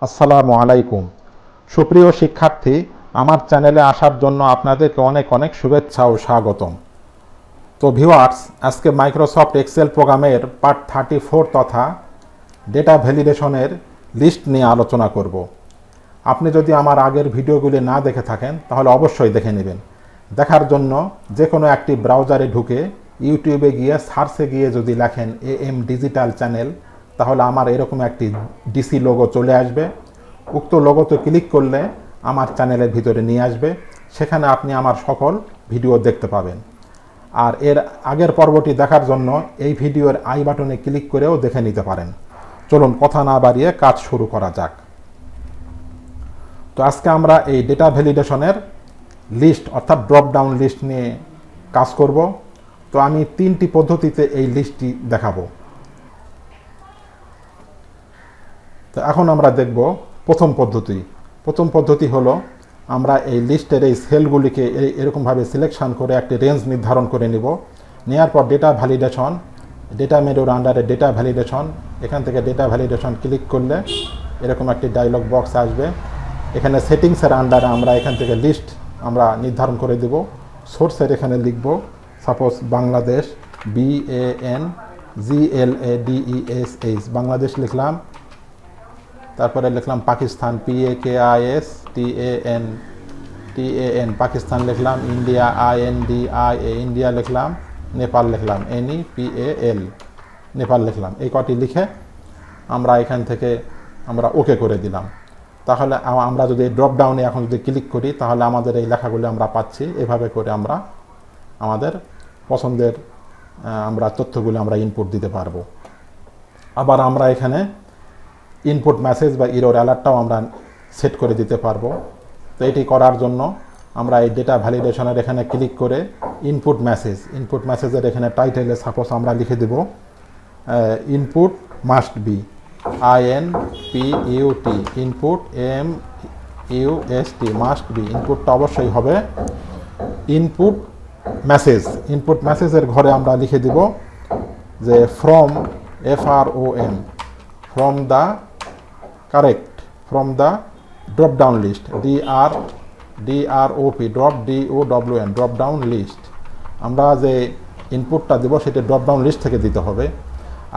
আসসালামু আলাইকুম। সুপ্রিয় শিক্ষার্থী, আমার চ্যানেলে আসার জন্য আপনাদেরকে অনেক অনেক শুভেচ্ছা ও স্বাগতম। তো ভিউয়ার্স, আজকে মাইক্রোসফট এক্সেল প্রোগ্রামের পার্ট 34 তথা ডেটা ভ্যালিডেশনের লিস্ট নিয়ে আলোচনা করব। আপনি যদি আমার আগের ভিডিওগুলি না দেখে থাকেন তাহলে অবশ্যই দেখে নেবেন। দেখার জন্য যে কোনো একটি ব্রাউজারে ঢুকে ইউটিউবে গিয়ে সার্চে গিয়ে যদি লেখেন AM ডিজিটাল চ্যানেল, তাহলে আমার এরকম একটি ডিসি লোগো চলে আসবে। উক্ত লোগোতে ক্লিক করলে আমার চ্যানেলের ভিতরে নিয়ে আসবে, সেখানে আপনি আমার সকল ভিডিও দেখতে পাবেন। আর এর আগের পর্বটি দেখার জন্য এই ভিডিওর আই বাটনে ক্লিক করেও দেখে নিতে পারেন। চলুন কথা না বাড়িয়ে কাজ শুরু করা যাক। তো আজকে আমরা এই ডেটা ভ্যালিডেশনের লিস্ট অর্থাৎ ড্রপ ডাউন লিস্ট নিয়ে কাজ করব। তো আমি 3টি পদ্ধতিতে এই লিস্টটি দেখাবো। তো এখন আমরা দেখব প্রথম পদ্ধতি হলো আমরা এই লিস্টের এই সেলগুলিকে এরকমভাবে সিলেকশন করে একটি রেঞ্জ নির্ধারণ করে নিব। নেওয়ার পর ডেটা ভ্যালিডেশন, ডেটা মেনুর আন্ডারে ডেটা ভ্যালিডেশন, এখান থেকে ডেটা ভ্যালিডেশন ক্লিক করলে এরকম একটি ডায়লগ বক্স আসবে। এখানে সেটিংসের আন্ডারে আমরা এখান থেকে লিস্ট আমরা নির্ধারণ করে দেব। সোর্সের এখানে লিখব সাপোজ বাংলাদেশ, BANGLADESH, বাংলাদেশ লিখলাম। তারপরে লিখলাম পাকিস্তান, PAKISTAN পাকিস্তান লিখলাম। ইন্ডিয়া, INDIA ইন্ডিয়া লিখলাম। নেপাল লিখলাম, NEPAL নেপাল লিখলাম। এই কটি লিখে আমরা এখান থেকে আমরা ওকে করে দিলাম। তাহলে আমরা যদি ড্রপ ডাউনে এখন যদি ক্লিক করি তাহলে আমাদের এই লেখাগুলি আমরা পাচ্ছি। এভাবে করে আমরা আমাদের পছন্দের আমরা তথ্যগুলি আমরা ইনপুট দিতে পারবো। আবার আমরা এখানে ইনপুট মেসেজ বা ইরর অ্যালার্টটাও আমরা সেট করে দিতে পারবো। তো এটি করার জন্য আমরা এই ডেটা ভ্যালিডেশনের এখানে ক্লিক করে ইনপুট মেসেজের এখানে টাইটেলে সাপোজ আমরা লিখে দেব input must be, INPUT, input MUST, must be, ইনপুটটা অবশ্যই হবে ইনপুট মেসেজের ঘরে আমরা লিখে দিব যে from FROM, from the drop down list, DROP, drop down list. আমরা যে ইনপুটটা দেব সেটা ড্রপ ডাউন লিস্ট থেকে দিতে হবে।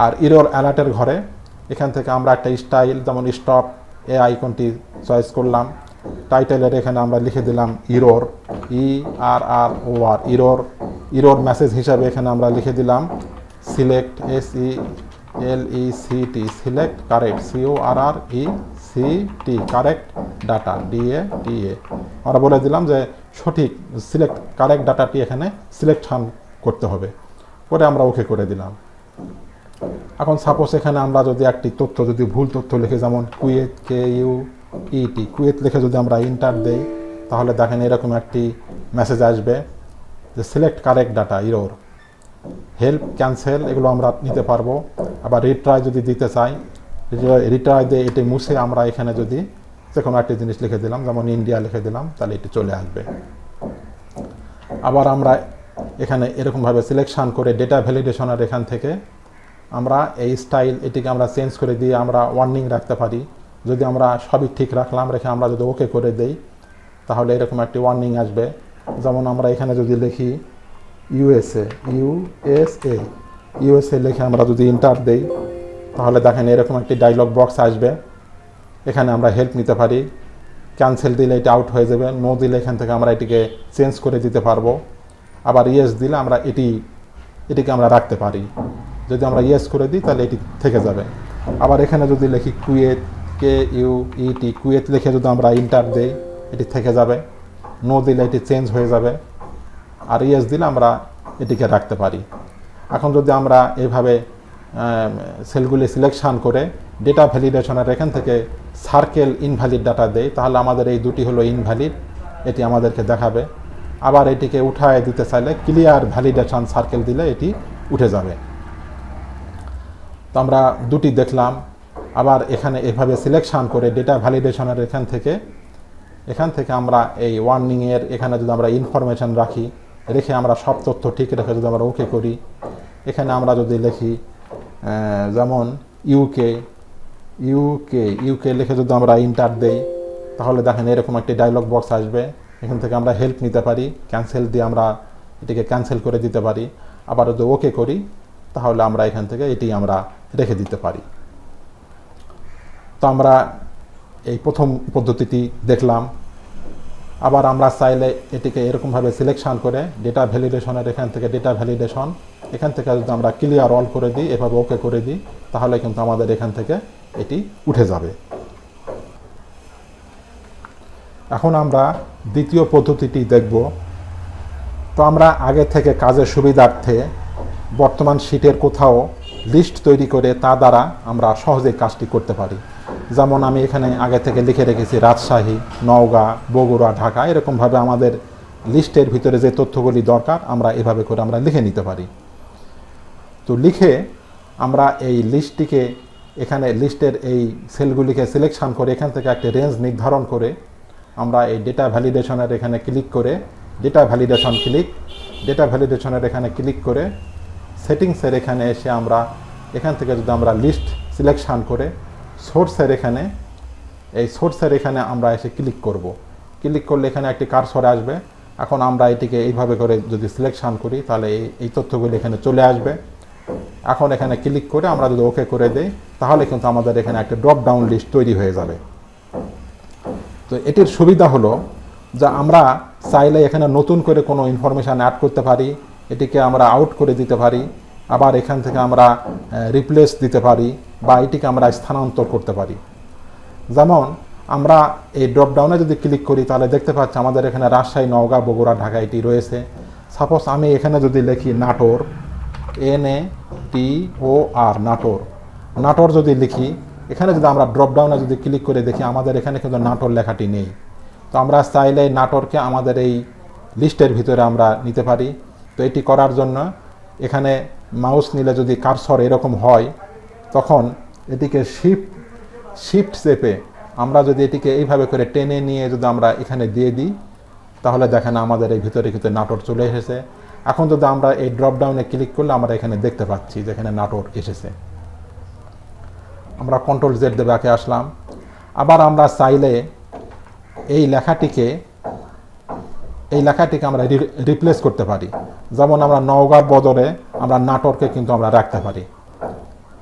আর ইরর অ্যালার্টের ঘরে এখান থেকে আমরা একটা স্টাইল যেমন স্টপ এই আইকনটি চয়েস করলাম। টাইটেলের এখানে আমরা লিখে দিলাম ইরর, ERROR, ইরর মেসেজ হিসাবে এখানে আমরা লিখে দিলাম select, SELECT, select correct, CORRECT, correct data, DATA। আমরা বলে দিলাম যে সঠিক সিলেক্ট কারেক্ট ডাটাটি এখানে সিলেকশন করতে হবে। পরে আমরা ওকে করে দিলাম। এখন সাপোজ এখানে আমরা যদি একটি তথ্য যদি ভুল তথ্য লিখে, যেমন কুয়েত, KUET, কুয়েত লিখে যদি আমরা ইন্টার দেই তাহলে দেখেন এরকম একটি মেসেজ আসবে যে select correct data, error. Help, cancel এগুলো আমরা নিতে পারবো। আবার রিট্রাই যদি দিতে চাই, রিট্রাই দিয়ে এটি মুছে আমরা এখানে যদি যে কোনো একটি জিনিস লিখে দিলাম, যেমন ইন্ডিয়া লিখে দিলাম, তাহলে এটি চলে আসবে। আবার আমরা এখানে এরকমভাবে সিলেকশন করে ডেটা ভ্যালিডেশনের এখান থেকে আমরা এই স্টাইল এটিকে আমরা চেঞ্জ করে দিয়ে আমরা ওয়ার্নিং রাখতে পারি। যদি আমরা সবই ঠিক রাখলাম, রেখে আমরা যদি ওকে করে দেই তাহলে এরকম একটি ওয়ার্নিং আসবে। যেমন আমরা এখানে যদি লিখি USA লিখে আমরা যদি ইন্টার দেই তাহলে দেখেন এরকম একটি ডায়লগ বক্স আসবে। এখানে আমরা হেল্প নিতে পারি। ক্যান্সেল দিলে এটি আউট হয়ে যাবে। নো দিলে এখান থেকে আমরা এটিকে চেঞ্জ করে দিতে পারবো। আবার ইয়েস দিলে আমরা এটিকে আমরা রাখতে পারি। যদি আমরা ইয়েস করে দিই তাহলে এটি থেকে যাবে। আবার এখানে যদি লিখি কুয়েত, KUET, কুয়েত লিখে যদি আমরা ইন্টার দেই এটি থেকে যাবে। নো দিলে এটি চেঞ্জ হয়ে যাবে। আর ইয়েস দিলে আমরা এটিকে রাখতে পারি। এখন যদি আমরা এইভাবে সেলগুলি সিলেকশন করে ডেটা ভ্যালিডেশনের এখান থেকে সার্কেল ইনভ্যালিড ডাটা দেই তাহলে আমাদের এই দুটি হলো ইনভ্যালিড, এটি আমাদেরকে দেখাবে। আবার এটিকে উঠায় দিতে চাইলে ক্লিয়ার ভ্যালিডেশন সার্কেল দিলে এটি উঠে যাবে। তো আমরা দুটি দেখলাম। আবার এখানে এভাবে সিলেকশন করে ডেটা ভ্যালিডেশনের এখান থেকে আমরা এই ওয়ার্নিংয়ের এখানে যদি আমরা ইনফরমেশন রেখে আমরা সব তথ্য ঠিক রেখে যদি আমরা ওকে করি, এখানে আমরা যদি লিখি যেমন UK ইউকে লিখে যদি আমরা ইন্টার দেই তাহলে দেখেন এরকম একটি ডায়লগ বক্স আসবে। এখান থেকে আমরা হেল্প নিতে পারি, ক্যান্সেল দিয়ে আমরা এটিকে ক্যান্সেল করে দিতে পারি। আবার যদি ওকে করি তাহলে আমরা এখান থেকে এটি আমরা রেখে দিতে পারি। তো আমরা এই প্রথম পদ্ধতিটি দেখলাম। আবার আমরা চাইলে এটিকে এরকমভাবে সিলেকশন করে ডেটা ভ্যালিডেশনের এখান থেকে ডেটা ভ্যালিডেশন এখান থেকে যদি আমরা ক্লিয়ার অল করে দিই, এভাবে ওকে করে দিই, তাহলে কিন্তু আমাদের এখান থেকে এটি উঠে যাবে। এখন আমরা দ্বিতীয় পদ্ধতিটি দেখব। তো আমরা আগে থেকে কাজের সুবিধার্থে বর্তমান শীটের কোথাও লিস্ট তৈরি করে তা দ্বারা আমরা সহজেই কাজটি করতে পারি। যেমন আমি এখানে আগে থেকে লিখে রেখেছি রাজশাহী, নওগাঁ, বগুড়া, ঢাকা, এরকমভাবে আমাদের লিস্টের ভিতরে যে তথ্যগুলি দরকার আমরা এভাবে করে আমরা লিখে নিতে পারি। তো লিখে আমরা এই লিস্টটিকে এখানে লিস্টের এই সেলগুলিকে সিলেকশন করে এখান থেকে একটি রেঞ্জ নির্ধারণ করে আমরা এই ডেটা ভ্যালিডেশনের এখানে ক্লিক করে ডেটা ভ্যালিডেশনের এখানে ক্লিক করে সেটিংসের এখানে এসে আমরা এখান থেকে যদি আমরা লিস্ট সিলেকশন করে সোর্সের এখানে আমরা এসে ক্লিক করব। ক্লিক করলে এখানে একটি কার্সর আসবে। এখন আমরা এটিকে এইভাবে করে যদি সিলেকশন করি তাহলে এই তথ্যগুলি এখানে চলে আসবে। এখন এখানে ক্লিক করে আমরা যদি ওকে করে দেই তাহলে কিন্তু আমাদের এখানে একটা ড্রপ ডাউন লিস্ট তৈরি হয়ে যাবে। তো এটির সুবিধা হলো যে আমরা চাইলে এখানে নতুন করে কোনো ইনফরমেশান অ্যাড করতে পারি, এটিকে আমরা আউট করে দিতে পারি, আবার এখান থেকে আমরা রিপ্লেস দিতে পারি বা এটিকে আমরা স্থানান্তর করতে পারি। যেমন আমরা এই ড্রপডাউনে যদি ক্লিক করি তাহলে দেখতে পাচ্ছি আমাদের এখানে রাজশাহী, নওগাঁ, বগুড়া, ঢাকা এটি রয়েছে। সাপোজ আমি এখানে যদি লিখি নাটোর, NATOR, নাটোর যদি লিখি, এখানে যদি আমরা ড্রপডাউনে যদি ক্লিক করে দেখি আমাদের এখানে কিন্তু নাটোর লেখাটি নেই। তো আমরা চাইলে নাটোরকে আমাদের এই লিস্টের ভিতরে আমরা নিতে পারি। তো এটি করার জন্য এখানে মাউস নিলে যদি কার্সর এরকম হয় তখন এটিকে শিফট চেপে আমরা যদি এটিকে এইভাবে করে টেনে নিয়ে যদি আমরা এখানে দিয়ে দিই তাহলে দেখেন আমাদের এই ভিতরে নাটোর চলে এসেছে। এখন যদি আমরা এই ড্রপডাউনে ক্লিক করলে আমরা এখানে দেখতে পাচ্ছি যে এখানে নাটোর এসেছে। আমরা কন্ট্রোল জেড দিয়ে ব্যাকে আসলাম। আবার আমরা চাইলে এই লেখাটিকে আমরা রিপ্লেস করতে পারি। যেমন আমরা নওগাঁর বদলে আমরা নাটোরকে কিন্তু আমরা রাখতে পারি।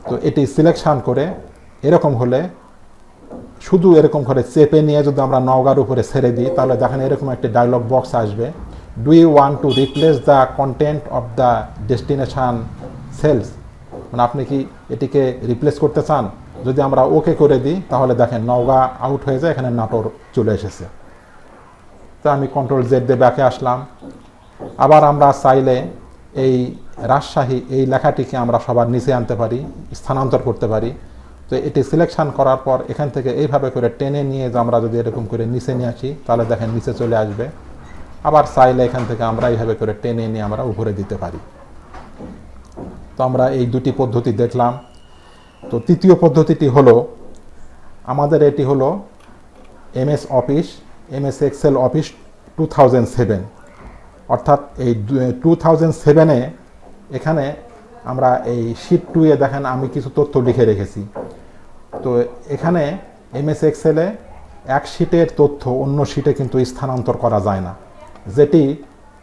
তো এটি সিলেকশন করে এরকম হলে শুধু এরকম করে চেপে নিয়ে যদি আমরা নওগাঁর উপরে ছেড়ে দিই তাহলে দেখেন এরকম একটি ডায়লগ বক্স আসবে, do you want to replace the content of the destination cells, মানে আপনি কি এটিকে রিপ্লেস করতে চান? যদি আমরা ওকে করে দিই তাহলে দেখেন নওগাঁ আউট হয়ে যায়, এখানে নাটোর চলে এসেছে। তো আমি কন্ট্রোল জেড দিয়ে ব্যাকে আসলাম। আবার আমরা চাইলে এই রাজশাহী এই লেখাটিকে আমরা সবার নিচে আনতে পারি, স্থানান্তর করতে পারি। তো এটি সিলেকশন করার পর এখান থেকে এইভাবে করে টেনে নিয়ে যে আমরা যদি এরকম করে নিচে নিয়ে আসি তাহলে দেখেন নিচে চলে আসবে। আবার চাইলে এখান থেকে আমরা এইভাবে করে টেনে নিয়ে আমরা উপরে দিতে পারি। তো আমরা এই দুটি পদ্ধতি দেখলাম। তো তৃতীয় পদ্ধতিটি হলো আমাদের এটি হলো MS এক্সেল অফিস 2007, অর্থাৎ এই 2007-এ এখানে আমরা এই শিট 2-এ দেখেন আমি কিছু তথ্য লিখে রেখেছি। তো এখানে MS এক্সেলে এক শিটের তথ্য অন্য শিটে কিন্তু স্থানান্তর করা যায় না, যেটি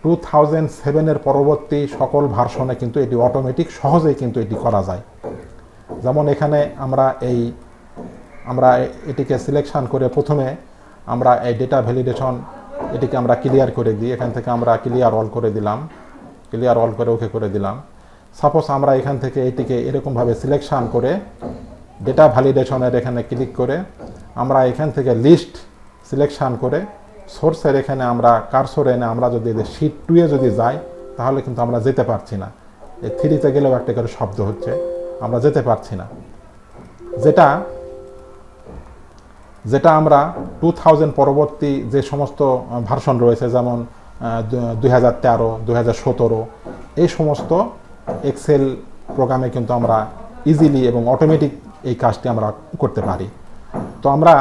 2007-এর পরবর্তী সকল ভার্সনে কিন্তু এটি অটোমেটিক সহজেই কিন্তু এটি করা যায়। যেমন এখানে আমরা এটিকে সিলেকশন করে প্রথমে আমরা এই ডেটা ভ্যালিডেশন এটিকে আমরা ক্লিয়ার করে দিই। এখান থেকে আমরা ক্লিয়ার অল করে দিলাম, ক্লিয়ার অল করে ওকে করে দিলাম। সাপোজ আমরা এখান থেকে এটিকে এরকমভাবে সিলেকশন করে ডেটা ভ্যালিডেশনের এখানে ক্লিক করে আমরা এখান থেকে লিস্ট সিলেকশন করে সোর্সের এখানে আমরা কার্সর এনে আমরা যদি শিট 2-এ যদি যাই তাহলে কিন্তু আমরা যেতে পারছি না। এই 3-তে গেলেও একটা করে শব্দ হচ্ছে, আমরা যেতে পারছি না। যেটা আমরা 2000 পরবর্তী যে সমস্ত ভার্সন রয়েছে যেমন 2013, 2017 এই সমস্ত এক্সেল প্রোগ্রামে কিন্তু আমরা ইজিলি এবং অটোমেটিক এই কাজটি আমরা করতে পারি। তো আমরা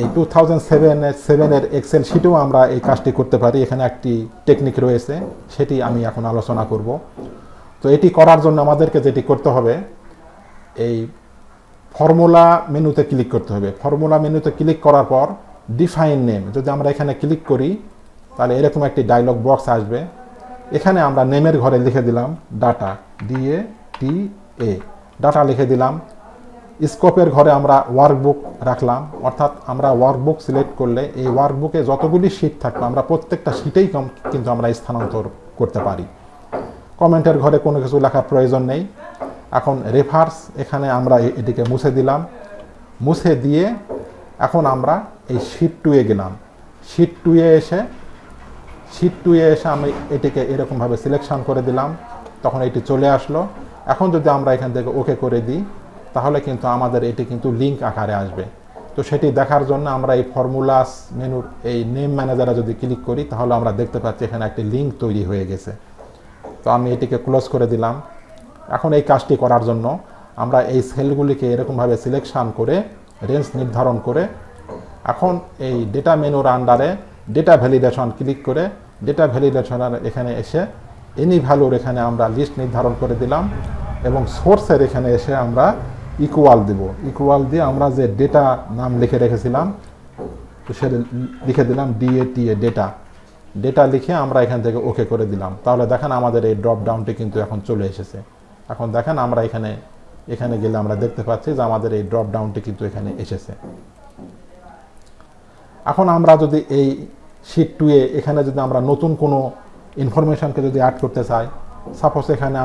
এই 2007-এর এক্সেল শিটেও আমরা এই কাজটি করতে পারি। এখানে একটি টেকনিক রয়েছে, সেটি আমি এখন আলোচনা করব। তো এটি করার জন্য আমাদেরকে যেটি করতে হবে, এই ফর্মুলা মেনুতে ক্লিক করতে হবে। ফর্মুলা মেনুতে ক্লিক করার পর ডিফাইন নেম যদি আমরা এখানে ক্লিক করি তাহলে এরকম একটি ডায়লগ বক্স আসবে। এখানে আমরা নেমের ঘরে লিখে দিলাম ডাটা, DATA, ডাটা লিখে দিলাম। স্কোপের ঘরে আমরা ওয়ার্কবুক রাখলাম, অর্থাৎ আমরা ওয়ার্কবুক সিলেক্ট করলে এই ওয়ার্কবুকে যতগুলি শিট থাকবে আমরা প্রত্যেকটা শিটেই কিন্তু আমরা স্থানান্তর করতে পারি। কমেন্টের ঘরে কোনো কিছু লেখার প্রয়োজন নেই। এখন রেফার্স, এখানে আমরা এটিকে মুছে দিলাম। মুছে দিয়ে এখন আমরা এই শিট 2-এ গেলাম। শিট 2-এ এসে আমি এটিকে এরকমভাবে সিলেকশন করে দিলাম, তখন এটি চলে আসলো। এখন যদি আমরা এখান থেকে ওকে করে দিই তাহলে কিন্তু আমাদের এটি কিন্তু লিঙ্ক আকারে আসবে। তো সেটি দেখার জন্য আমরা এই ফর্মুলাস মেনুর এই নেম ম্যানেজারে যদি ক্লিক করি তাহলে আমরা দেখতে পাচ্ছি এখানে একটি লিঙ্ক তৈরি হয়ে গেছে। তো আমি এটিকে ক্লোজ করে দিলাম। এখন এই কাজটি করার জন্য আমরা এই সেলগুলিকে এরকমভাবে সিলেকশন করে রেঞ্জ নির্ধারণ করে এখন এই ডেটা মেনুর আন্ডারে ডেটা ভ্যালিডেশন ক্লিক করে ডেটা ভ্যালিডেশনের এখানে এসে এনি ভ্যালুর এখানে আমরা লিস্ট নির্ধারণ করে দিলাম এবং সোর্সের এখানে এসে আমরা ইকুয়াল দেব। ইকুয়াল দিয়ে আমরা যে ডেটা নাম লিখে রেখেছিলাম তো সে লিখে দিলাম DATA, ডেটা লিখে আমরা এখান থেকে ওকে করে দিলাম। তাহলে দেখেন আমাদের এই ড্রপ ডাউনটি কিন্তু এখন চলে এসেছে। এখন দেখেন আমরা এখানে গেলে আমরা দেখতে পাচ্ছি যে আমাদের এই ড্রপ ডাউনটি কিন্তু এখানে এসেছে। এখন আমরা যদি এই শিট 2-এ এখানে যদি আমরা নতুন কোনো ইনফরমেশনকে যদি অ্যাড করতে চাই, সাপোজ এখানে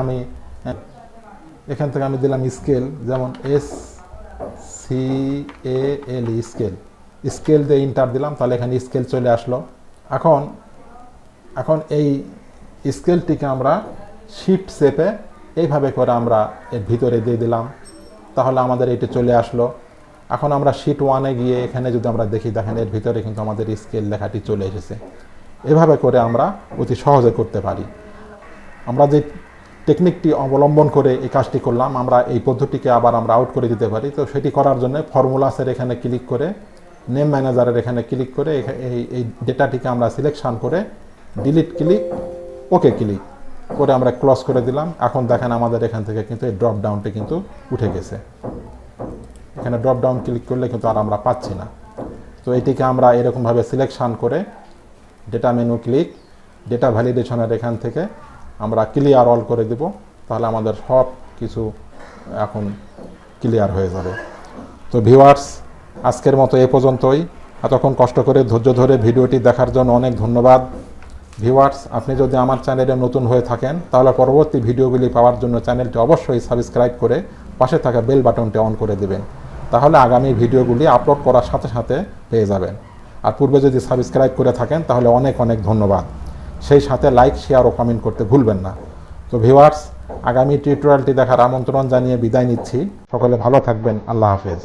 এখান থেকে আমি দিলাম স্কেল, যেমন SCAL, স্কেল দিয়ে ইন্টার দিলাম, তাহলে এখানে স্কেল চলে আসলো। এখন এই স্কেলটিকে আমরা শিফট শেপে এইভাবে করে আমরা এর ভিতরে দিয়ে দিলাম, তাহলে আমাদের এটি চলে আসলো। এখন আমরা শিট 1-এ গিয়ে এখানে যদি আমরা দেখেন এর ভিতরে কিন্তু আমাদের স্কেল লেখাটি চলে এসেছে। এভাবে করে আমরা অতি সহজে করতে পারি। আমরা যে টেকনিকটি অবলম্বন করে এই কাজটি করলাম, আমরা এই পদ্ধতিকে আবার আমরা আউট করে দিতে পারি। তো সেটি করার জন্য ফর্মুলাসের এখানে ক্লিক করে নেম ম্যানেজারের এখানে ক্লিক করে এই ডেটাটিকে আমরা সিলেকশন করে ডিলিট ক্লিক, ওকে ক্লিক করে আমরা ক্লোজ করে দিলাম। এখন দেখেন আমাদের এখান থেকে কিন্তু এই ড্রপ ডাউনটি কিন্তু উঠে গেছে। এখানে ড্রপ ডাউন ক্লিক করলে কিন্তু আর আমরা পাচ্ছি না। তো এটিকে আমরা এরকমভাবে সিলেকশন করে ডেটা মেনু ক্লিক, ডেটা ভ্যালিডেশনের এখান থেকে আমরা ক্লিয়ার অল করে দেব, তাহলে আমাদের সব কিছু এখন ক্লিয়ার হয়ে যাবে। তো ভিউয়ার্স, আজকের মতো এ পর্যন্তই। এতক্ষণ কষ্ট করে ধৈর্য ধরে ভিডিওটি দেখার জন্য অনেক ধন্যবাদ। ভিউয়ার্স, আপনি যদি আমার চ্যানেলে নতুন হয়ে থাকেন তাহলে পরবর্তী ভিডিওগুলি পাওয়ার জন্য চ্যানেলটি অবশ্যই সাবস্ক্রাইব করে পাশে থাকা বেল বাটনটি অন করে দেবেন, তাহলে আগামী ভিডিওগুলি আপলোড করার সাথে সাথে পেয়ে যাবেন। আর পূর্বে যদি সাবস্ক্রাইব করে থাকেন তাহলে অনেক অনেক ধন্যবাদ। সেই সাথে লাইক, শেয়ার ও কমেন্ট করতে ভুলবেন না। তো ভিউয়ার্স, আগামী টিউটোরিয়ালটি দেখার আমন্ত্রণ জানিয়ে বিদায় নিচ্ছি। সকলে ভালো থাকবেন। আল্লাহ হাফেজ।